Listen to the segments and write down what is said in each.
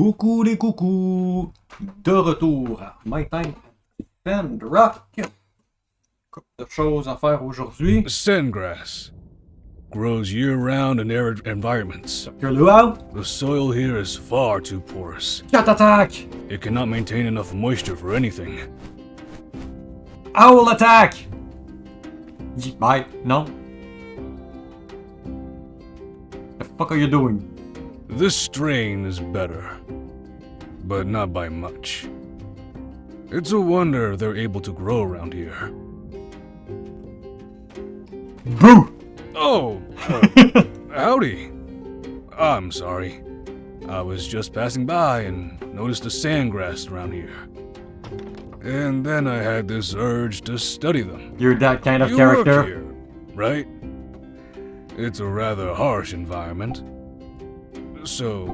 Coucou les coucous! De retour à My Time Sandrock. Couple de choses à faire aujourd'hui. Sandgrass grows year-round in arid environments. Dr. Luau, The soil here is far too porous. cat attack! It cannot maintain enough moisture for anything. Owl attack! Bye. No. The fuck are you doing? This strain is better, but not by much. It's a wonder they're able to grow around here. Boo! Oh, howdy. I'm sorry. I was just passing by and noticed the sandgrass around here. And then I had this urge to study them. You're that kind of You character. work here, right? It's a rather harsh environment. So,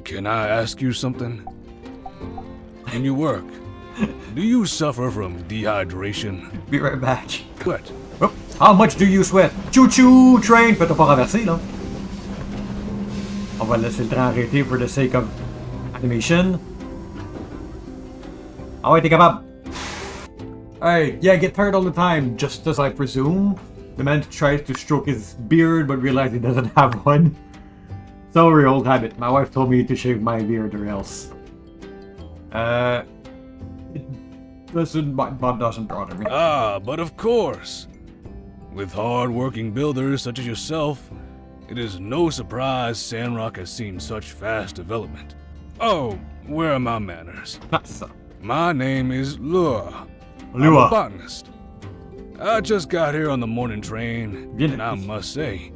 can I ask you something? When you work, do you suffer from dehydration? Be right back. What? Oh, how much do you sweat? Choo-choo train! Peut-on pas renverser, là? On va laisser le train arrêter for the sake of animation. Ah ouais, t'es capable. Hey, yeah, get tired all the time, just as I presume. The man tries to stroke his beard but realizes he doesn't have one. Sorry, old habit. My wife told me to shave my beard or else. Bob doesn't bother me. Ah, but of course. With hard-working builders such as yourself, it is no surprise Sandrock has seen such fast development. Oh, where are my manners? So, My name is Lua. I'm Lua. a botanist. I just got here on the morning train, Bien. and I must say,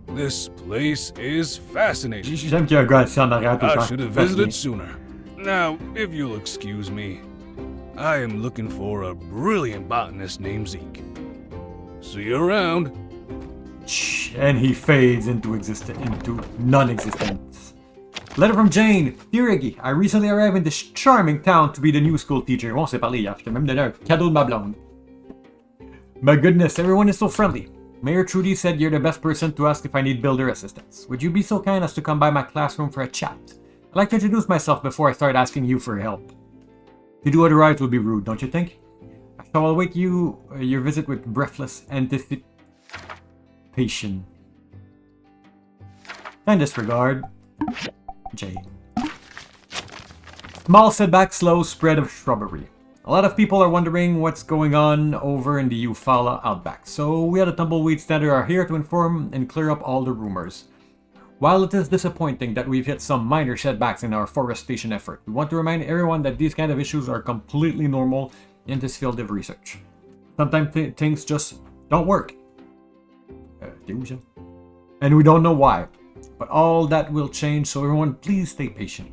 this place is fascinating. J'aime qu'il y a un gars assis en arrière tout le I temps. should have visited sooner. Now, if you'll excuse me, I am looking for a brilliant botanist named Zeke. See you around. And he fades into non-existence. Letter from Jane. Dear Iggy, I recently arrived in this charming town to be the new school teacher. On s'est parlé hier, je t'ai même donné un cadeau de ma blonde. My goodness, everyone is so friendly. Mayor Trudy said you're the best person to ask if I need builder assistance. Would you be so kind as to come by my classroom for a chat? I'd like to introduce myself before I start asking you for help. To do otherwise would be rude, don't you think? I shall await your visit with breathless anticipation. And disregard. J. Small setback, slow spread of shrubbery. A lot of people are wondering what's going on over in the Eufaula outback, so we at the Tumbleweed Standard are here to inform and clear up all the rumors. While it is disappointing that we've hit some minor setbacks in our forestation effort, we want to remind everyone that these kind of issues are completely normal in this field of research. Sometimes things just don't work. And we don't know why. But all that will change, so everyone please stay patient.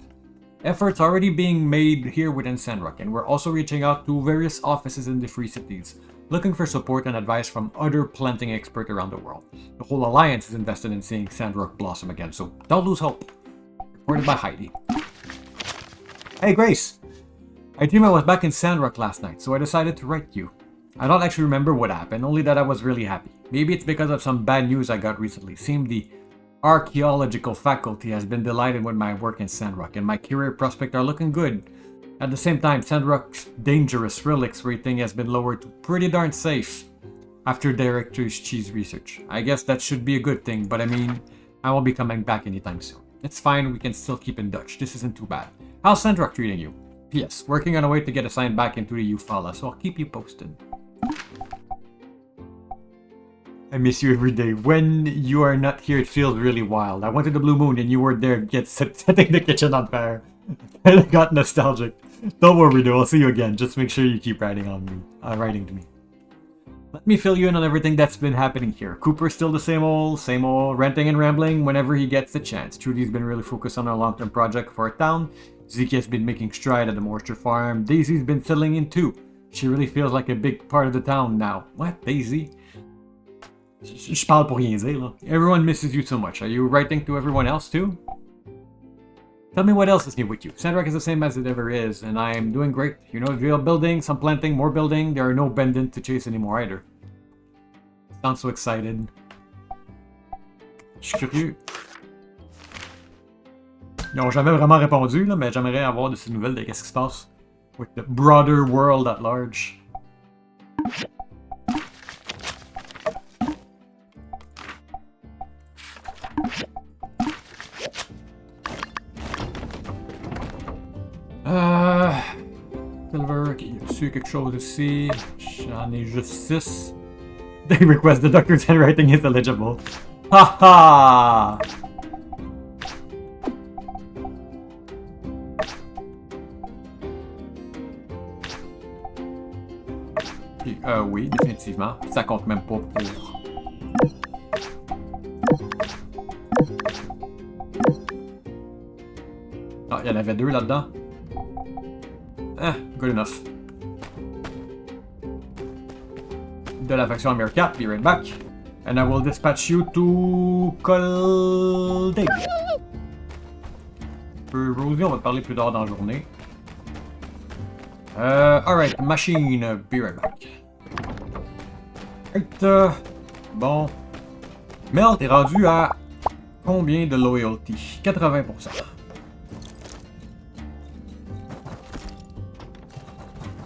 Efforts are already being made here within Sandrock, and we're also reaching out to various offices in the Free Cities, looking for support and advice from other planting experts around the world. The whole alliance is invested in seeing Sandrock blossom again, so don't lose hope. Reported by Heidi. Hey Grace! I dreamed I was back in Sandrock last night, so I decided to write you. I don't actually remember what happened, only that I was really happy. Maybe it's because of some bad news I got recently. Seemed the archaeological faculty has been delighted with my work in Sandrock, and my career prospects are looking good. At the same time, Sandrock's dangerous relics rating has been lowered to pretty darn safe after Director's Cheese research. I guess that should be a good thing, but I mean, I won't be coming back anytime soon. It's fine, we can still keep in touch. This isn't too bad. How's Sandrock treating you? P.S. Working on a way to get assigned back into the Eufaula, so I'll keep you posted. I miss you every day. When you are not here, it feels really wild. I went to the Blue Moon and you were there setting the kitchen on fire. I got nostalgic. Don't worry though, I'll see you again. Just make sure you keep writing to me. Let me fill you in on everything that's been happening here. Cooper's still the same old, ranting and rambling whenever he gets the chance. Trudy's been really focused on a long-term project for our town. Zeke has been making stride at the moisture farm. Daisy's been settling in too. She really feels like a big part of the town now. What, Daisy? Je parle pour rien dire, là. Everyone misses you so much. Are you writing to everyone else too? Tell me what else is new with you. Sandrock is the same as it ever is, and I am doing great. You know the drill, building, some planting, more building. There are no Bendant to chase anymore either. Sounds so excited. Je suis curieux. Ils n'ont jamais vraiment répondu, là, mais j'aimerais avoir de ces nouvelles de qu'est-ce qui se passe with the broader world at large. Silver, ok, y a-tu quelque chose ici? J'en ai juste 6. They request the doctor's handwriting is illegible. Ha ha! Oui, définitivement. Ça compte même pas pour... Ah, il y en avait 2 là-dedans. Ah, good enough. De la faction Meerkat, be right back. And I will dispatch you to Coldig. Rosie, on va te parler plus tard dans la journée. Alright, machine, be right back. Right, bon. Mel, t'es rendu à combien de loyalty? 80%.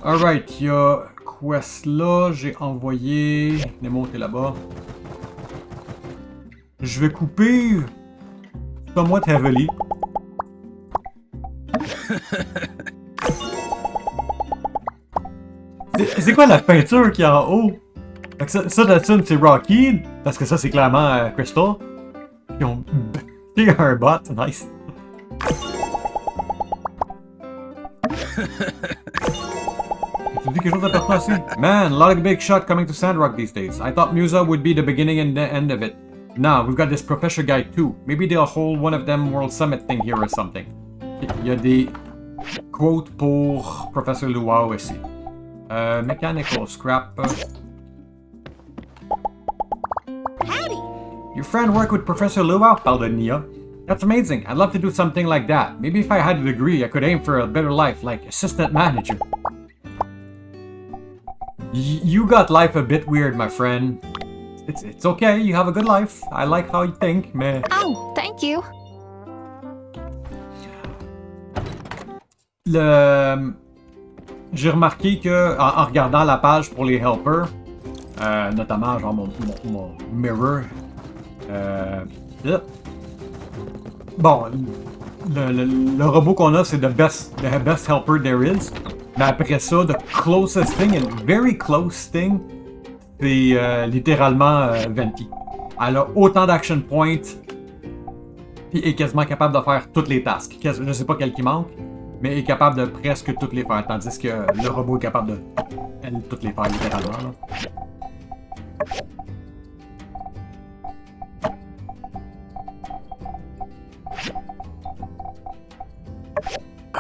Alright, il y a quest là, j'ai envoyé... Nemo, t'es là-bas. Je vais couper... somewhat heavily. C'est quoi la peinture qui est en haut? Ça là-dessus, c'est Rocky, parce que ça, c'est clairement Crystal. Ils ont bâti un bot, nice. Tu dis quelque chose d'important aussi? Man, a lot of big shot coming to Sandrock these days. I thought Musa would be the beginning and the end of it. Now, we've got this professor guy too. Maybe they'll hold one of them World Summit thing here or something. Il y a des quotes pour Professor Luau ici. Mechanical scrap. Howdy! Your friend worked with Professor Luau? Parle de Nia. That's amazing. I'd love to do something like that. Maybe if I had a degree, I could aim for a better life, like assistant manager. You got life a bit weird, my friend. It's okay, you have a good life. I like how you think, mais... Oh, thank you. J'ai remarqué que, en regardant la page pour les helpers, notamment genre mon mirror, bon, le robot qu'on a, c'est the best helper there is. Mais après ça, the closest thing, and very close thing, c'est littéralement Venti. Elle a autant d'action points, puis est quasiment capable de faire toutes les tasks. Je sais pas quel qui manque, mais est capable de presque toutes les faire, tandis que le robot est capable de toutes les faire littéralement. Là.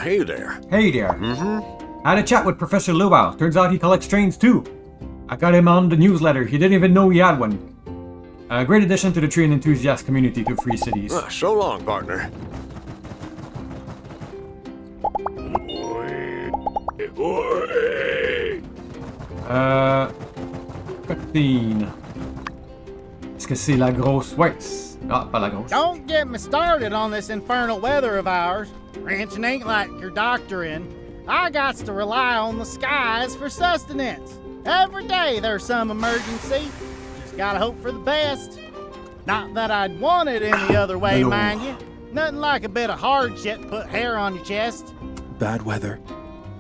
Hey there. Hey there. I had a chat with Professor Luau. Turns out he collects trains too. I got him on the newsletter. He didn't even know he had one. A great addition to the train enthusiast community to Free Cities. So long, partner. 15. Est-ce que c'est la grosse? Ouais. Ah, pas la grosse. Don't get me started on this infernal weather of ours. Ranching ain't like your doctoring. I got to rely on the skies for sustenance. Every day there's some emergency. Just gotta hope for the best. Not that I'd want it any other way, Hello. mind you. Nothing like a bit of hardship to put hair on your chest. Bad weather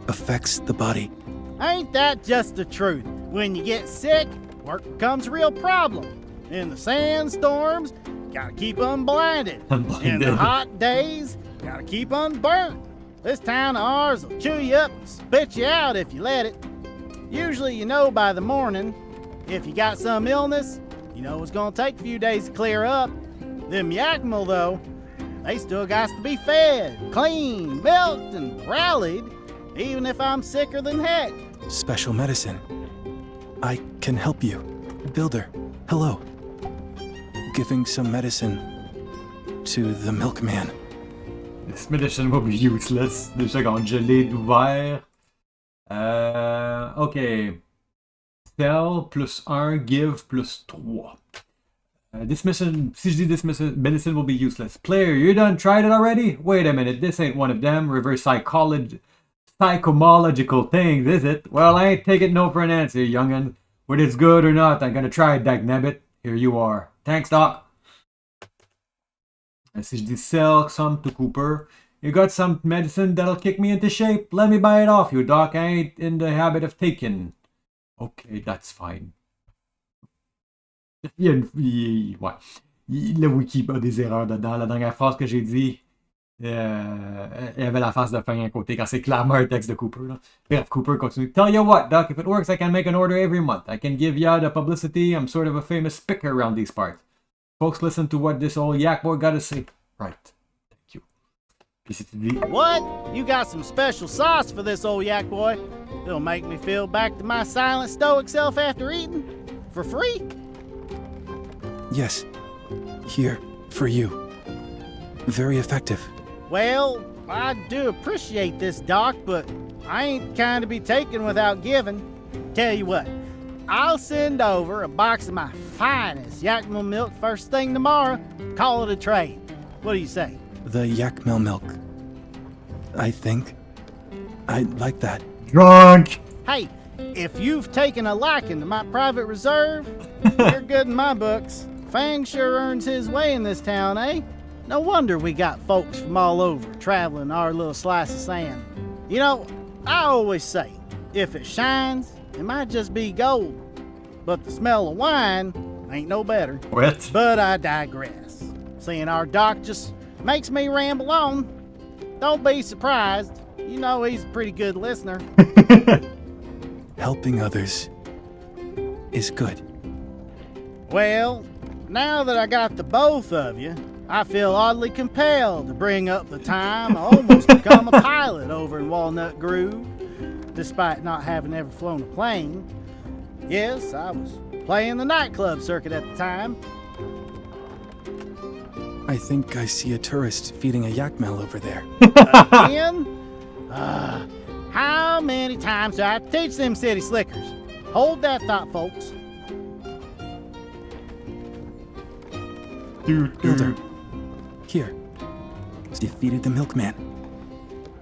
affects the body. Ain't that just the truth? When you get sick, work becomes a real problem. In the sandstorms, gotta keep unblinded. In the hot days, gotta keep unburnt. This town of ours will chew you up and spit you out if you let it. Usually you know by the morning. If you got some illness, you know it's gonna take a few days to clear up. Them Yakima, though, they still got to be fed, cleaned, milked, and rallied, even if I'm sicker than heck. Special medicine. I can help you. Builder, hello. Giving some medicine to the milkman. This medicine will be useless. 2 secondes, je l'ai ouvert. Ok. Sell plus 1, give plus 3. Si je dis medicine will be useless. Player, you done tried it already? Wait a minute, this ain't one of them reverse psychomological things, is it? Well, I ain't taking no for an answer, young'un. Whether it's good or not, I'm gonna try it, dagnabbit. Here you are. Thanks, Doc. Si je dis sell some to Cooper, you got some medicine that'll kick me into shape? Let me buy it off you, Doc. I ain't in the habit of taking. Okay, that's fine. Ouais. Le wiki a des erreurs dedans. La dernière phrase que j'ai dit, il y avait la face de fin à un côté quand c'est clairement un texte de Cooper. Là. Bref, Cooper continue. Tell you what, Doc, if it works, I can make an order every month. I can give ya the publicity. I'm sort of a famous picker around these parts. Folks, listen to what this old yak boy got to say. Right. Thank you. Puis c'est dit. What? You got some special sauce for this old yak boy? It'll make me feel back to my silent stoic self after eating? For free? Yes. Here, for you. Very effective. Well, I do appreciate this, Doc, but I ain't the kind to be taken without giving. Tell you what, I'll send over a box of my finest Yakima milk first thing tomorrow. Call it a trade. What do you say? The Yakmel milk. I think I'd like that. Drunk! Hey, if you've taken a liking to my private reserve, you're good in my books. Fang sure earns his way in this town, eh? No wonder we got folks from all over traveling our little slice of sand. You know, I always say, if it shines, it might just be gold. But the smell of wine ain't no better. What? But I digress. Seeing our doc just makes me ramble on. Don't be surprised. You know he's a pretty good listener. Helping others is good. Well, now that I got the both of you, I feel oddly compelled to bring up the time I almost become a pilot over in Walnut Grove, despite not having ever flown a plane. Yes, I was playing the nightclub circuit at the time. I think I see a tourist feeding a Yakmel over there. Again? How many times do I have to teach them city slickers? Hold that thought, folks. Builder. Here. Defeated the milkman.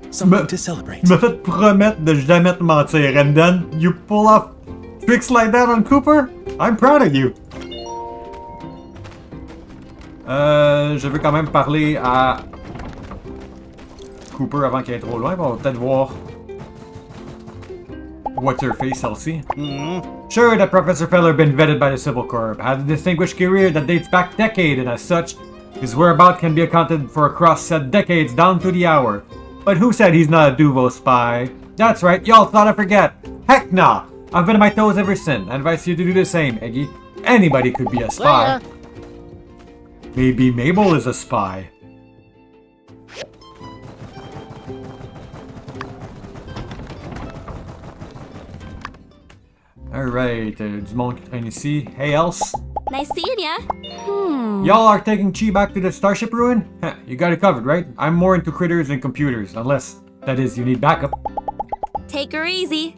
Something to celebrate. Tu m'as fait promettre de jamais te mentir, and then you pull off tricks like that on Cooper? I'm proud of you. Je veux quand même parler à Cooper avant qu'il aille trop loin. On va peut-être voir what's her face, Elsie. Sure, that Professor Feller been vetted by the Civil Corps, had a distinguished career that dates back decades, and as such, his whereabouts can be accounted for across said decades down to the hour. But who said he's not a Duvo spy? That's right, y'all thought I'd forget. Heck nah! I've been on my toes ever since. I advise you to do the same, Eggy. Anybody could be a spy. Leia. Maybe Mabel is a spy. Alright, du monde qui traîne ici. Hey, Else. Nice seeing ya. Y'all are taking Chi back to the Starship Ruin? Heh, you got it covered, right? I'm more into critters than computers, unless, that is, you need backup. Take her easy.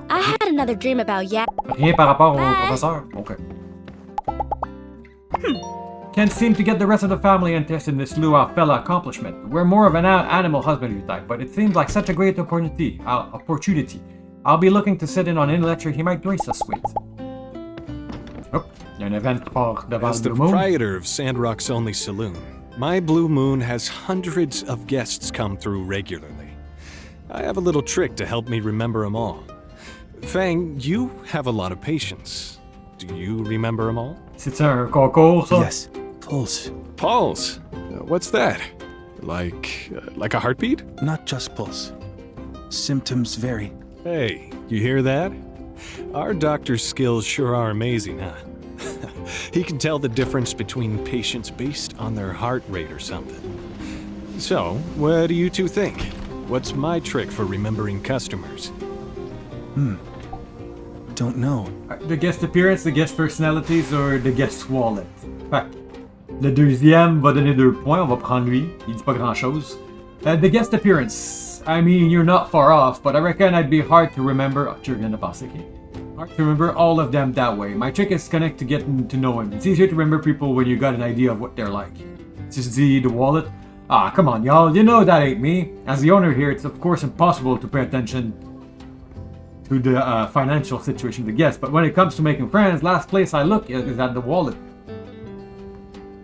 I had another dream about Yak. Rien par rapport au Bye. professeur? Okay. Can't seem to get the rest of the family interested in this Lua fella accomplishment. We're more of an animal husbandry type, but it seems like such a great opportunity. I'll be looking to sit in on any lecture he might grace us with. Oh, il y a un event qui part devant As le the Blue Moon. proprietor of Sandrock's only saloon, my Blue Moon has hundreds of guests come through regularly. I have a little trick to help me remember them all. Fang, you have a lot of patience. Do you remember them all? C'est un concours, ça? Yes. Pulse. Pulse? What's that? Like a heartbeat? Not just pulse. Symptoms vary. Hey, you hear that? Our doctor's skills sure are amazing, huh? He can tell the difference between patients based on their heart rate or something. So, what do you two think? What's my trick for remembering customers? Don't know. The guest appearance, the guest personalities, or the guest wallet? Fait, le deuxième va donner 2 points, on va prendre lui. Il dit pas grand chose. The guest appearance. I mean, you're not far off, but I reckon I'd be hard to remember. Oh, tu viens de passer, ok. Hard to remember all of them that way. My trick is connect to getting to know him. It's easier to remember people when you got an idea of what they're like. Just the wallet. Ah, come on, y'all. You know that ain't me. As the owner here, it's of course impossible to pay attention to the financial situation of the guests. But when it comes to making friends, last place I look is at the wallet.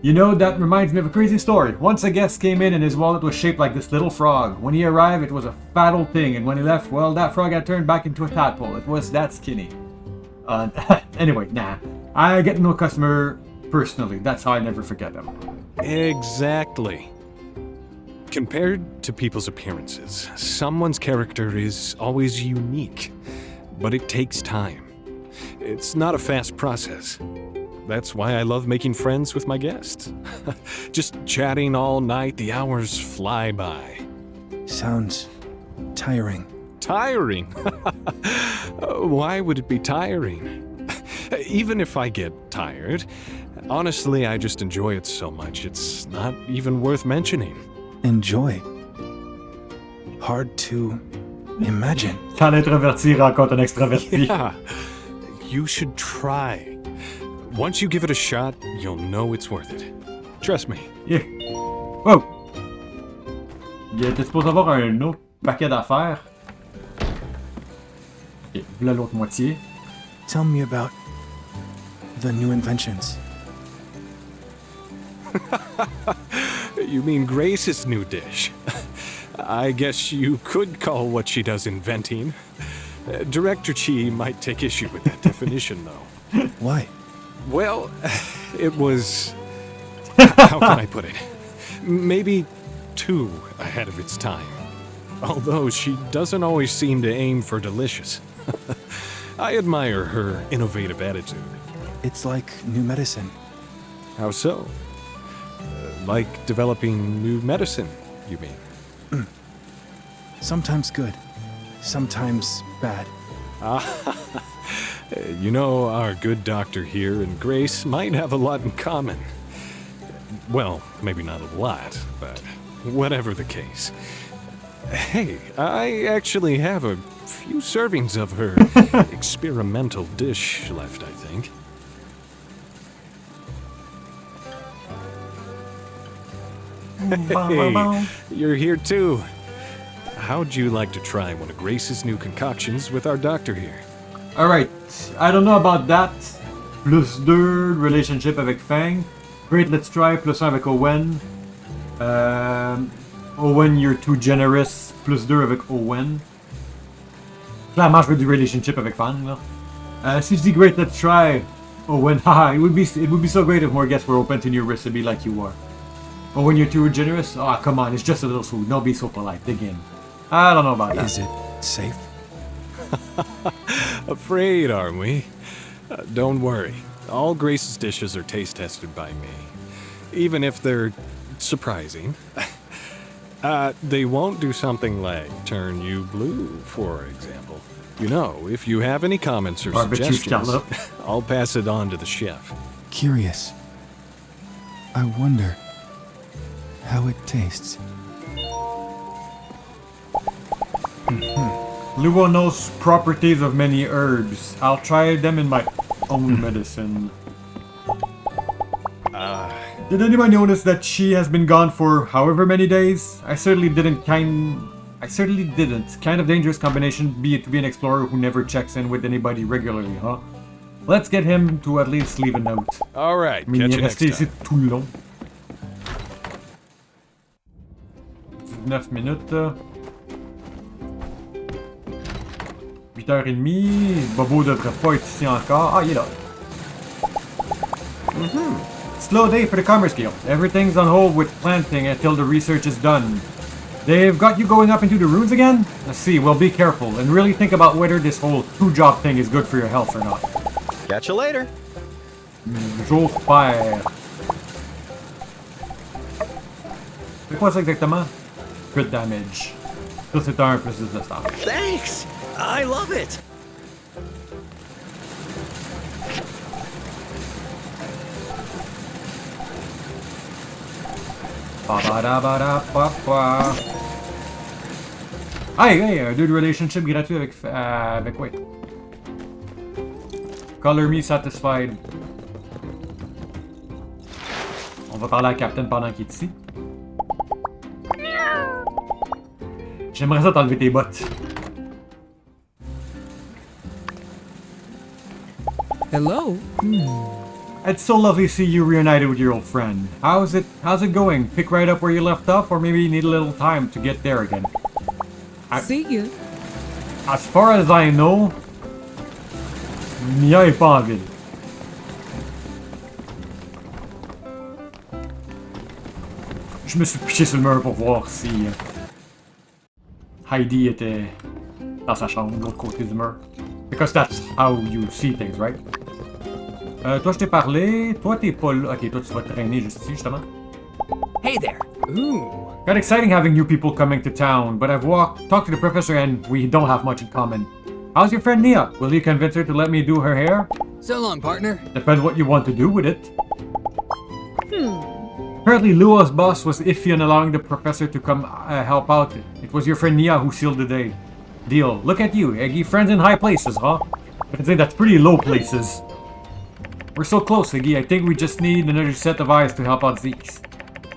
You know, that reminds me of a crazy story. Once a guest came in and his wallet was shaped like this little frog. When he arrived, it was a fat old thing. And when he left, well, that frog had turned back into a tadpole. It was that skinny. Anyway, nah. I get no customer personally. That's how I never forget them. Exactly. Compared to people's appearances, someone's character is always unique, but it takes time. It's not a fast process. That's why I love making friends with my guests. Just chatting all night, the hours fly by. Sounds tiring. Tiring? Why would it be tiring? Even if I get tired, honestly, I just enjoy it so much, it's not even worth mentioning. Enjoy. Hard to imagine. Quand l'introverti rencontre un extraverti. Yeah, you should try. Once you give it a shot, you'll know it's worth it. Trust me. Yeah. Oh! Il était supposé avoir un autre paquet d'affaires. Ok, voilà l'autre moitié. Tell me about the new inventions. You mean Grace's new dish? I guess you could call what she does inventing. Director Chi might take issue with that definition, though. Why? Well, it was... how can I put it? Maybe too ahead of its time. Although she doesn't always seem to aim for delicious. I admire her innovative attitude. It's like new medicine. How so? Like developing new medicine, you mean? Sometimes good, sometimes bad. You know, our good doctor here and Grace might have a lot in common. Well, maybe not a lot, but whatever the case. Hey, I actually have a few servings of her experimental dish left, I think. Hey, you're here too. How'd you like to try one of Grace's new concoctions with our doctor here? Alright, I don't know about that. +2 relationship avec Fang. Great, let's try. +1 avec Owen. Owen, you're too generous. +2 avec Owen. Clairement, je veux du relationship avec Fang, là. Si je dis great, let's try. Owen, haha, it would be so great if more guests were open to new recipe like you are. Owen, you're too generous? Oh, come on, it's just a little food. Don't be so polite. Dig in. I don't know about that. Is it safe? Afraid, are we? Don't worry. All Grace's dishes are taste tested by me. Even if they're surprising. They won't do something like turn you blue, for example. You know, if you have any comments or suggestions, I'll pass it on to the chef. Curious. I wonder how it tastes. Luo knows properties of many herbs. I'll try them in my own medicine. Did anyone notice that she has been gone for however many days? I certainly didn't. Kind of dangerous combination to be an explorer who never checks in with anybody regularly, huh? Let's get him to at least leave a note. All right, Mais catch il you est next resté ici time. tout le long. 19 minutes. 8h30. Bobo devrait pas être ici encore. Ah, il est là. Slow day for the Commerce Guild. Everything's on hold with planting until the research is done. They've got you going up into the ruins again? Let's see, well, be careful and really think about whether this whole two-job thing is good for your health or not. Catch you later. Jour père. C'est quoi ça exactement? Crit damage. Ça c'est un plus de staff. Thanks. I love it. Hey, un 2 de relationship gratuit avec wait. Color me satisfied. On va parler à Captain pendant qu'il est ici. J'aimerais ça t'enlever tes bottes. Hello? It's so lovely to see you reunited with your old friend. How's it going? Pick right up where you left off, or maybe you need a little time to get there again? See ya. As far as I know, Mia est pas en ville. Je me suis piché sur le mur pour voir si Heidi était dans sa chambre de l'autre côté du mur. Because that's how you see things, right? Toi, je t'ai parlé. Toi, t'es pas là. Ok, toi, tu vas traîner juste ici, justement. Hey there. Ooh. Got exciting having new people coming to town, but I've talked to the professor and we don't have much in common. How's your friend Nia? Will you convince her to let me do her hair? So long, partner. Depends what you want to do with it. Apparently, Lua's boss was iffy on allowing the professor to come help out. It was your friend Nia who sealed the deal. Look at you, Eggy. Friends in high places, huh? I'd say that's pretty low places. We're so close, Iggy. I think we just need another set of eyes to help out Zeke's.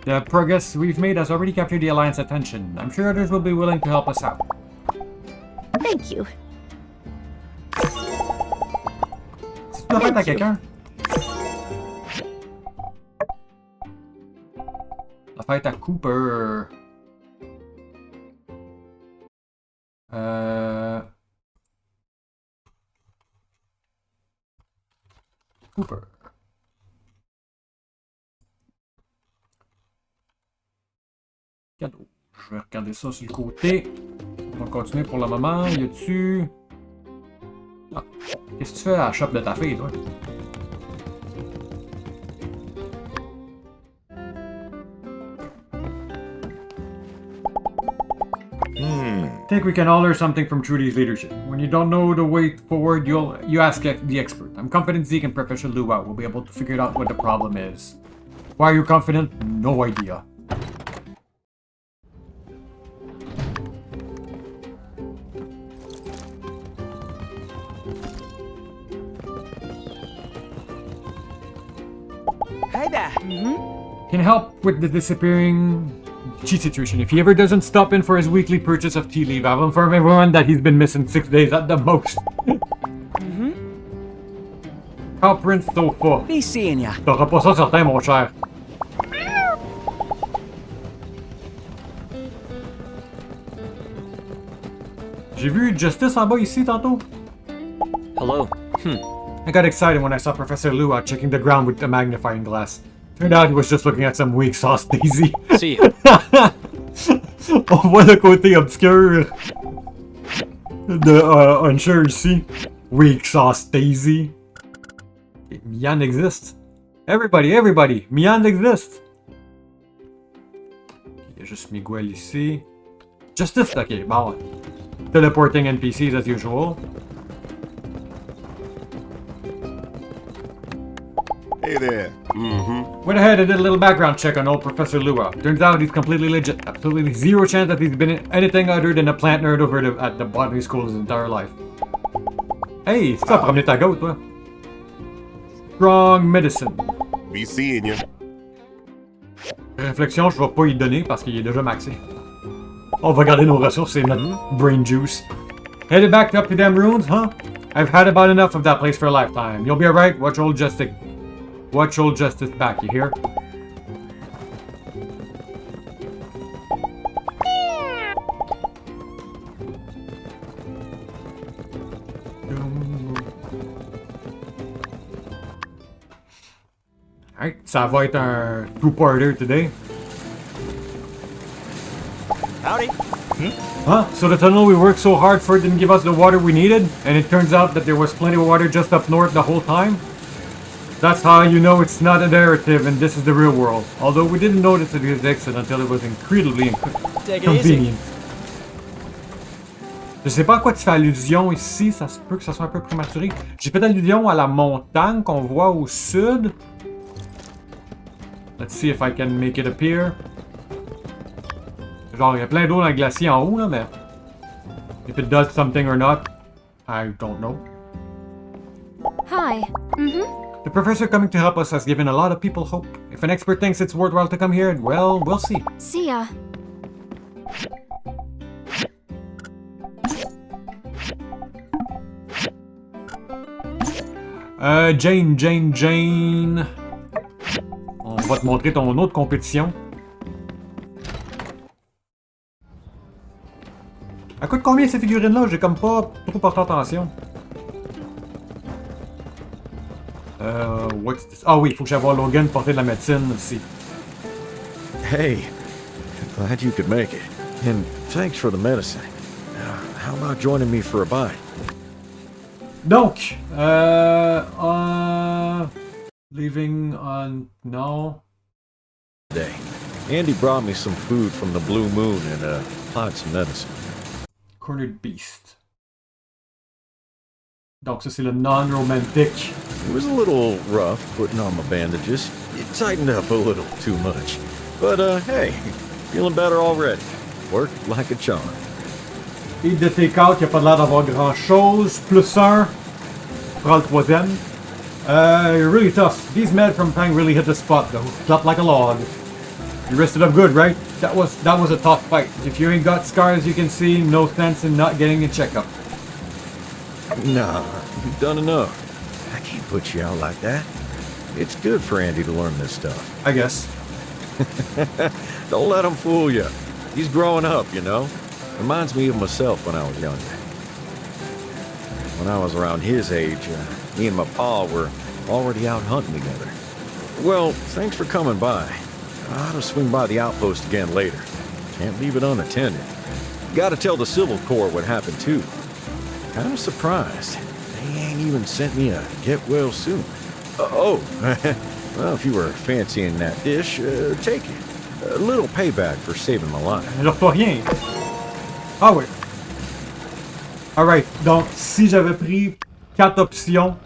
The progress we've made has already captured the Alliance's attention. I'm sure others will be willing to help us out. Thank you. Tu dois faire à quelqu'un? La fête à Cooper. Cooper. Cadeau. Je vais regarder ça sur le côté. On va continuer pour le moment. Y a-tu... Ah. Qu'est-ce que tu fais à la shop de ta fille, toi? I think we can all learn something from Trudy's leadership. When you don't know the way forward, you ask the expert. I'm confident Zeke and Professor Lua will be able to figure out what the problem is. Why are you confident? No idea. Hey there. Can help with the disappearing cheat situation. If he ever doesn't stop in for his weekly purchase of tea leaf, I'll inform everyone that he's been missing 6 days at the most. Cow Prince Sofa. Be seeing ya. T'auras pas ça certain, mon cher. J'ai vu Justice en bas ici tantôt. Hello. I got excited when I saw Professor Lua checking the ground with a magnifying glass. Turned out he was just looking at some weak sauce Daisy. See ya. On voit le côté obscur de Unsure ici. Weak sauce Daisy. Mian exists. Everybody, Mian exists. Il y a juste Miguel ici. Justice, ok, bon. Teleporting NPCs as usual. Hey there. Went ahead and did a little background check on old Professor Lua. Turns out he's completely legit. Absolutely zero chance that he's been anything other than a plant nerd over at the botany school his entire life. Hey, c'est ça, promener ta goat, toi. Strong medicine. Be seeing you. Réflexion, je vais pas y donner parce qu'il est déjà maxé. On va garder nos ressources et notre brain juice. Headed back up to them ruins, huh? I've had about enough of that place for a lifetime. You'll be alright. Watch old Justice back, you hear? Alright, ça va être un two-parter today. Howdy. Huh? So the tunnel we worked so hard for didn't give us the water we needed? And it turns out that there was plenty of water just up north the whole time? That's how you know it's not a narrative and this is the real world. Although we didn't notice it existed until it was incredibly Take it easy. convenient. Je sais pas à quoi tu fais allusion ici, ça se peut que ça soit un peu prématuré. J'ai fait allusion à la montagne qu'on voit au sud. Let's see if I can make it appear. Genre, il y a plein d'eau dans le glacier en haut, là, mais... If it does something or not, I don't know. Hi. by. The professor coming to help us has given a lot of people hope. If an expert thinks it's worthwhile to come here, well, we'll see. See ya. Jane. On va te montrer ton autre compétition. Elle coûte combien ces figurines-là? J'ai comme pas trop porté attention. What's this? Ah oui, il faut que j'aille voir Logan porter de la médecine aussi. Hey, glad you could make it. And thanks for the medicine. How about joining me for a bite? Donc, leaving on no. Day. Andy brought me some food from the Blue Moon and applied some medicine. Cornered Beast. Donc ça c'est le non-romantic. It was a little rough putting on my bandages. It tightened up a little too much. But hey, feeling better already. Worked like a charm. Et de take-out, il n'y a pas l'air d'avoir grand-chose. Plus un. Prends le troisième. Really tough. These meds from Pang really hit the spot though. Dropped like a log. You rested up good, right? That was a tough fight. If you ain't got scars you can see, no sense in not getting a checkup. Nah, you've done enough. I can't put you out like that. It's good for Andy to learn this stuff. I guess. Don't let him fool you. He's growing up, you know. Reminds me of myself when I was younger. When I was around his age, me and my pa were already out hunting together. Well, thanks for coming by. I ought to swing by the outpost again later. Can't leave it unattended. Gotta tell the Civil Corps what happened too. Kinda surprised. They ain't even sent me a get well soon. Well, if you were fancying that dish, take it. A little payback for saving my life. Alors pas rien. Ah oui. Alright, donc si j'avais pris 4 options.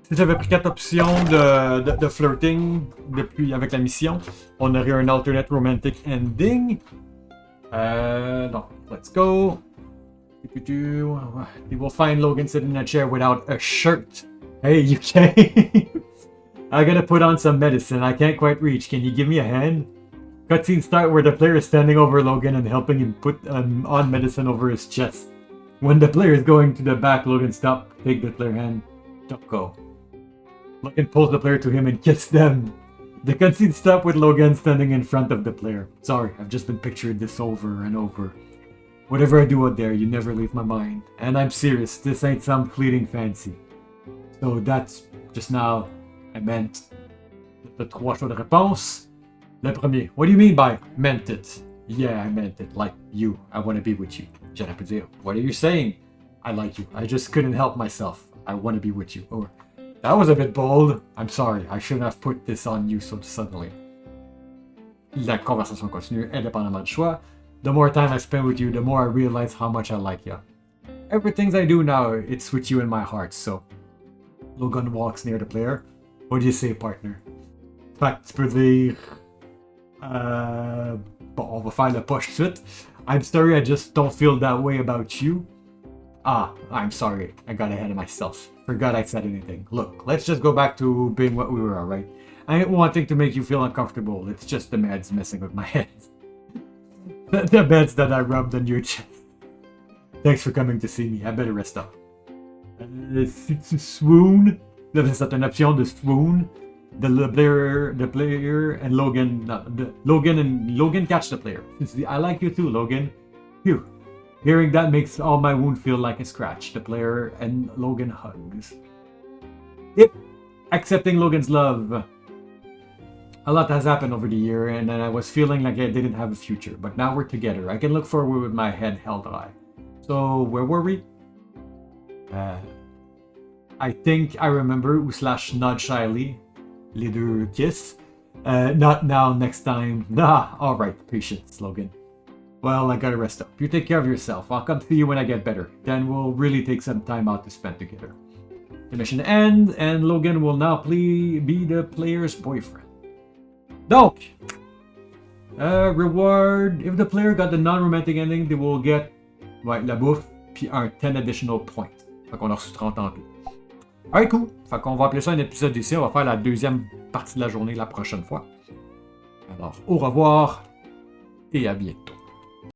Si j'avais pris 4 options de flirting depuis avec la mission, on aurait un alternate romantic ending. Donc, let's go. You will find Logan sitting in a chair without a shirt. Hey, you can't. I gotta put on some medicine. I can't quite reach. Can you give me a hand? Cutscene start where the player is standing over Logan and helping him put on medicine over his chest. When the player is going to the back, Logan stop, take the player hand, don't go. Logan pulls the player to him and kisses them. The cutscene stop with Logan standing in front of the player. Sorry, I've just been picturing this over and over. Whatever I do out there, you never leave my mind. And I'm serious, this ain't some fleeting fancy. So that's just now, I meant the trois choix de réponse. Le premier, what do you mean by meant it? Yeah, I meant it. Like you, I want to be with you. J'aurais pu dire, what are you saying? I like you. I just couldn't help myself. I want to be with you. Or, that was a bit bold. I'm sorry. I shouldn't have put this on you so suddenly. La conversation continue indépendamment du choix. The more time I spend with you, the more I realize how much I like you. Everything I do now, it's with you in my heart, so... Logan walks near the player. What do you say, partner? Fait que tu peux dire... Bon, on va faire le push tout de suite. I'm sorry, I just don't feel that way about you. Ah, I'm sorry. I got ahead of myself. Forgot I said anything. Look, let's just go back to being what we were, alright? I ain't wanting to make you feel uncomfortable. It's just the meds messing with my head. The meds that I rubbed on your chest. Thanks for coming to see me. I better rest up. Si tu swoon, là c'est une option de swoon. The player and Logan, Logan catch the player. I like you too, Logan. Phew. Hearing that makes all my wound feel like a scratch. The player and Logan hugs. Yep. Accepting Logan's love. A lot has happened over the year, and I was feeling like I didn't have a future. But now we're together. I can look forward with my head held high. So, where were we? I think I remember / nod shyly. Les deux kiss. Not now, next time. Nah, alright, patience, Logan. Well, I gotta rest up. You take care of yourself. I'll come see you when I get better. Then we'll really take some time out to spend together. The mission ends, and Logan will now be the player's boyfriend. Donc, reward. If the player got the non-romantic ending, they will get, la bouffe. puis un 10 additional points. Fait qu'on a reçu 30 en tout. Alright, cool. Fait qu'on va appeler ça un épisode ici. On va faire la deuxième partie de la journée la prochaine fois. Alors, au revoir et à bientôt.